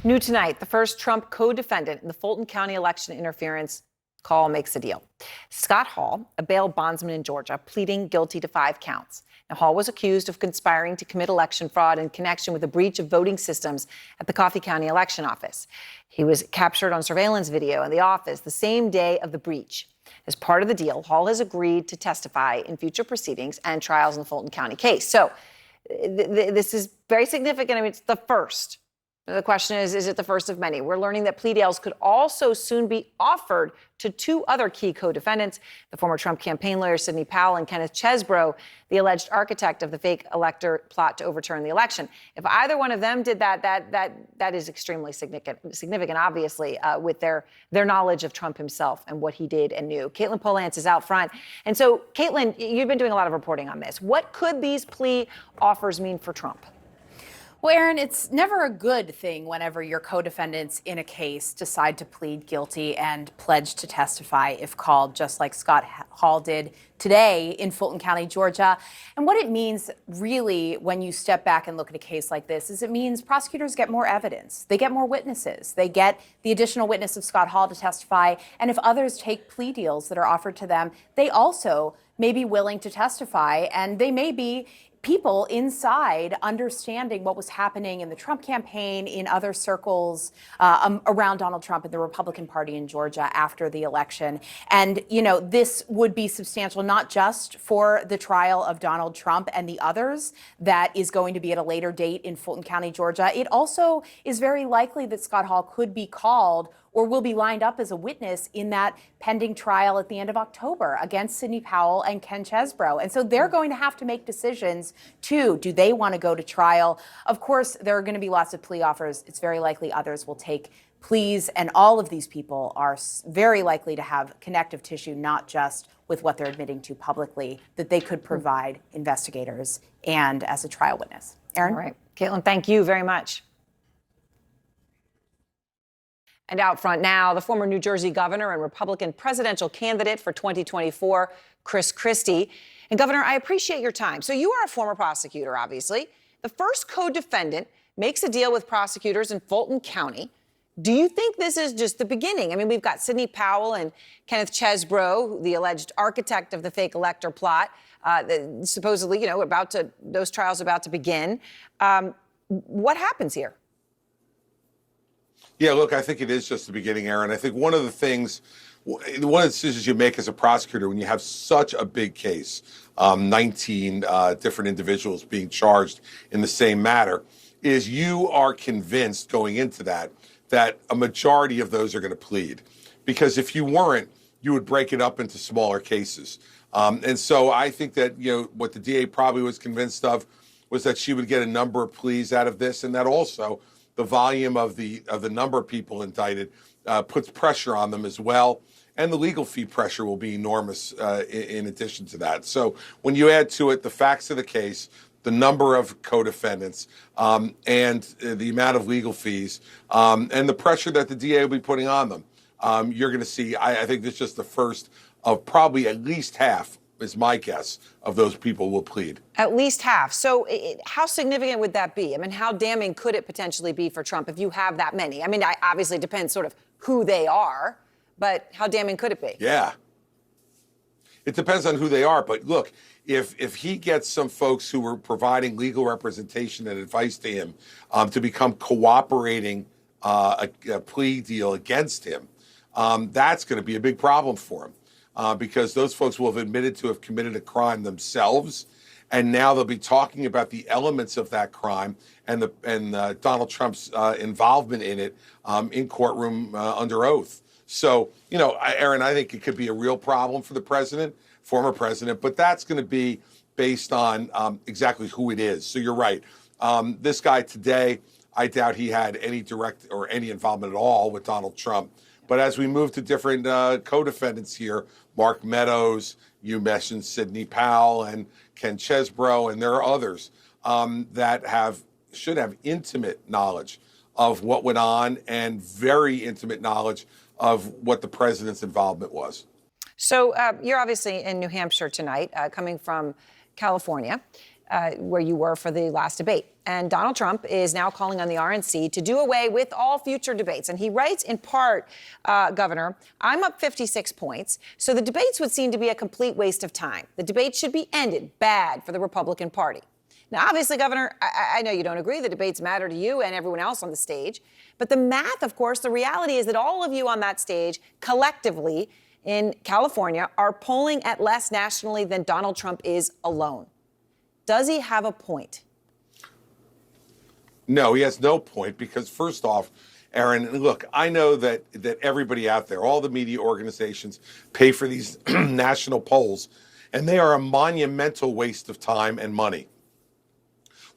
New tonight, the first Trump co-defendant in the Fulton County election interference call makes a deal. Scott Hall, a bail bondsman in Georgia, pleading guilty to 5 counts. Now, Hall was accused of conspiring to commit election fraud in connection with a breach of voting systems at the Coffee County election office. He was captured on surveillance video in the office the same day of the breach. As part of the deal, Hall has agreed to testify in future proceedings and trials in the Fulton County case. So this is very significant. I mean, it's the first. The question is it the first of many? We're learning that plea deals could also soon be offered to 2 other key co-defendants, the former Trump campaign lawyer Sidney Powell and Kenneth Chesebro, the alleged architect of the fake elector plot to overturn the election. If either one of them did that is extremely significant, obviously, with their knowledge of Trump himself and what he did and knew. Caitlin Polantz is out front. And so, Caitlin, you've been doing a lot of reporting on this. What could these plea offers mean for Trump? Well, Aaron, it's never a good thing whenever your co-defendants in a case decide to plead guilty and pledge to testify if called, just like Scott Hall did today in Fulton County, Georgia. And what it means really when you step back and look at a case like this is it means prosecutors get more evidence. They get more witnesses. They get the additional witness of Scott Hall to testify. And if others take plea deals that are offered to them, they also may be willing to testify, and they may be people inside understanding what was happening in the Trump campaign, in other circles around Donald Trump and the Republican Party in Georgia after the election. And, you know, this would be substantial, not just for the trial of Donald Trump and the others that is going to be at a later date in Fulton County, Georgia. It also is very likely that Scott Hall could be called or will be lined up as a witness in that pending trial at the end of October against Sidney Powell and Ken Chesebro. And so they're going to have to make decisions, too. Do they want to go to trial? Of course, there are going to be lots of plea offers. It's very likely others will take pleas. And all of these people are very likely to have connective tissue, not just with what they're admitting to publicly, that they could provide investigators and as a trial witness. Aaron? All right. Caitlin, thank you very much. And out front now, the former New Jersey governor and Republican presidential candidate for 2024, Christie. And Governor, I appreciate your time. So you are a former prosecutor, obviously. The first co-defendant makes a deal with prosecutors in Fulton County. Do you think this is just the beginning? I mean, we've got Sidney Powell and Kenneth Chesebro, the alleged architect of the fake elector plot, supposedly, you know, those trials about to begin. What happens here? Yeah, look, I think it is just the beginning, Aaron. I think one of the decisions you make as a prosecutor when you have such a big case, 19 different individuals being charged in the same matter, is you are convinced going into that a majority of those are going to plead. Because if you weren't, you would break it up into smaller cases. And so I think that, you know, what the DA probably was convinced of was that she would get a number of pleas out of this, and that also the volume of the number of people indicted puts pressure on them as well. And the legal fee pressure will be enormous in addition to that. So when you add to it the facts of the case, the number of co-defendants, and the amount of legal fees, and the pressure that the DA will be putting on them, you're going to see, I think this is just the first of probably at least half, is my guess, of those people will plead. At least half. So how significant would that be? I mean, how damning could it potentially be for Trump if you have that many? I mean, obviously it depends sort of who they are, but how damning could it be? Yeah. It depends on who they are. But look, if he gets some folks who were providing legal representation and advice to him to become cooperating a plea deal against him, that's going to be a big problem for him. Because those folks will have admitted to have committed a crime themselves, and now they'll be talking about the elements of that crime and Donald Trump's involvement in it in courtroom under oath. So, you know, Aaron, I think it could be a real problem for the president, former president, but that's going to be based on exactly who it is. So you're right. This guy today, I doubt he had any direct or any involvement at all with Donald Trump. But as we move to different co-defendants here, Mark Meadows, you mentioned Sidney Powell and Ken Chesebro, and there are others that should have intimate knowledge of what went on and very intimate knowledge of what the president's involvement was. So you're obviously in New Hampshire tonight, coming from California. where you were for the last debate. And Donald Trump is now calling on the RNC to do away with all future debates. And he writes in part, Governor, I'm up 56 points, so the debates would seem to be a complete waste of time. The debates should be ended. Bad for the Republican Party. Now, obviously, Governor, I know you don't agree. The debates matter to you and everyone else on the stage. But the math, of course, the reality is that all of you on that stage collectively in California are polling at less nationally than Donald Trump is alone. Does he have a point? No, he has no point because, first off, Aaron, look, I know that everybody out there, all the media organizations pay for these national polls, and they are a monumental waste of time and money.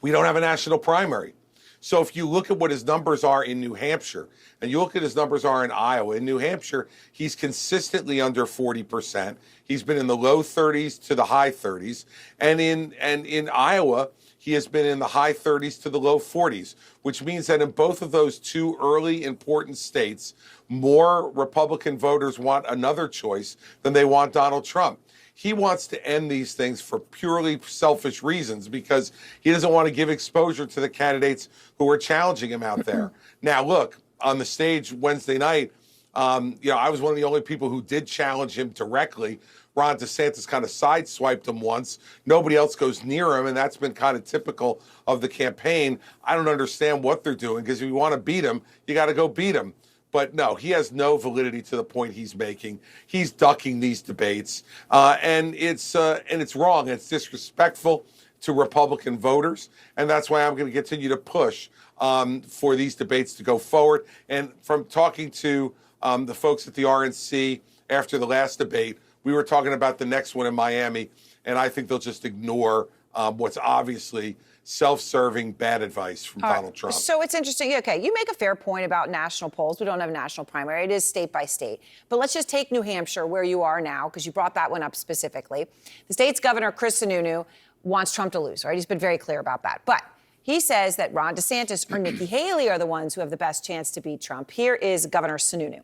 We don't have a national primary. So if you look at what his numbers are in New Hampshire, and you look at his numbers are in Iowa, in New Hampshire, he's consistently under 40%. He's been in the low 30s to the high 30s. And in Iowa, he has been in the high 30s to the low 40s, which means that in both of those two early important states, more Republican voters want another choice than they want Donald Trump. He wants to end these things for purely selfish reasons because he doesn't want to give exposure to the candidates who are challenging him out there. Now, look, on the stage Wednesday night, I was one of the only people who did challenge him directly. Ron DeSantis kind of sideswiped him once. Nobody else goes near him, and that's been kind of typical of the campaign. I don't understand what they're doing because if you want to beat him, you got to go beat him. But no, he has no validity to the point he's making. He's ducking these debates, and it's wrong. It's disrespectful to Republican voters, and that's why I'm going to continue to push for these debates to go forward. And from talking to the folks at the RNC after the last debate, we were talking about the next one in Miami, and I think they'll just ignore what's obviously self-serving bad advice from Donald Trump. So it's interesting. Okay, you make a fair point about national polls. We don't have a national primary. It is state by state. But let's just take New Hampshire, where you are now, because you brought that one up specifically. The state's governor, Chris Sununu, wants Trump to lose, right? He's been very clear about that. But he says that Ron DeSantis or Nikki Haley are the ones who have the best chance to beat Trump. Here is Governor Sununu.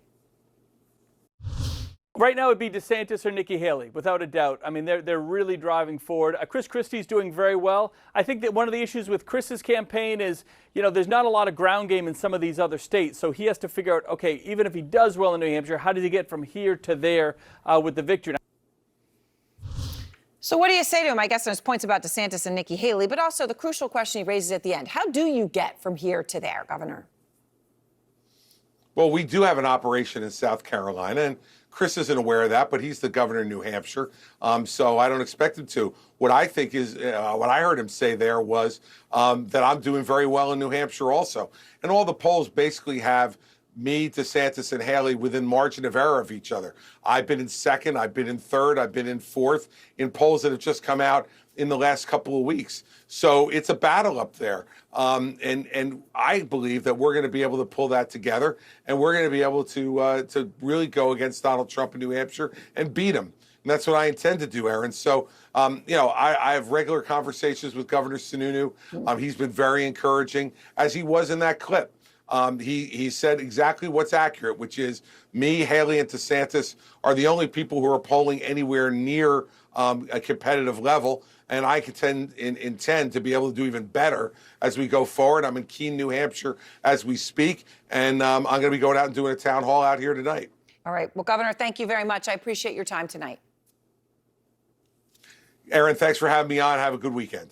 Right now, it'd be DeSantis or Nikki Haley, without a doubt. I mean, they're really driving forward. Chris Christie's doing very well. I think that one of the issues with Chris's campaign is, there's not a lot of ground game in some of these other states. So he has to figure out, okay, even if he does well in New Hampshire, how does he get from here to there with the victory? So what do you say to him? I guess there's points about DeSantis and Nikki Haley, but also the crucial question he raises at the end. How do you get from here to there, Governor? Well, we do have an operation in South Carolina, and Chris isn't aware of that, but he's the governor of New Hampshire, so I don't expect him to. What I think is, what I heard him say there was that I'm doing very well in New Hampshire also. And all the polls basically have me, DeSantis, and Haley within margin of error of each other. I've been in second, I've been in third, I've been in fourth in polls that have just come out in the last couple of weeks. So it's a battle up there. And I believe that we're going to be able to pull that together, and we're going to be able to really go against Donald Trump in New Hampshire and beat him. And that's what I intend to do, Aaron. So, I have regular conversations with Governor Sununu. He's been very encouraging, as he was in that clip. He said exactly what's accurate, which is me, Haley, and DeSantis are the only people who are polling anywhere near a competitive level. And I intend to be able to do even better as we go forward. I'm in Keene, New Hampshire as we speak, and I'm going to be going out and doing a town hall out here tonight. All right. Well, Governor, thank you very much. I appreciate your time tonight. Aaron, thanks for having me on. Have a good weekend.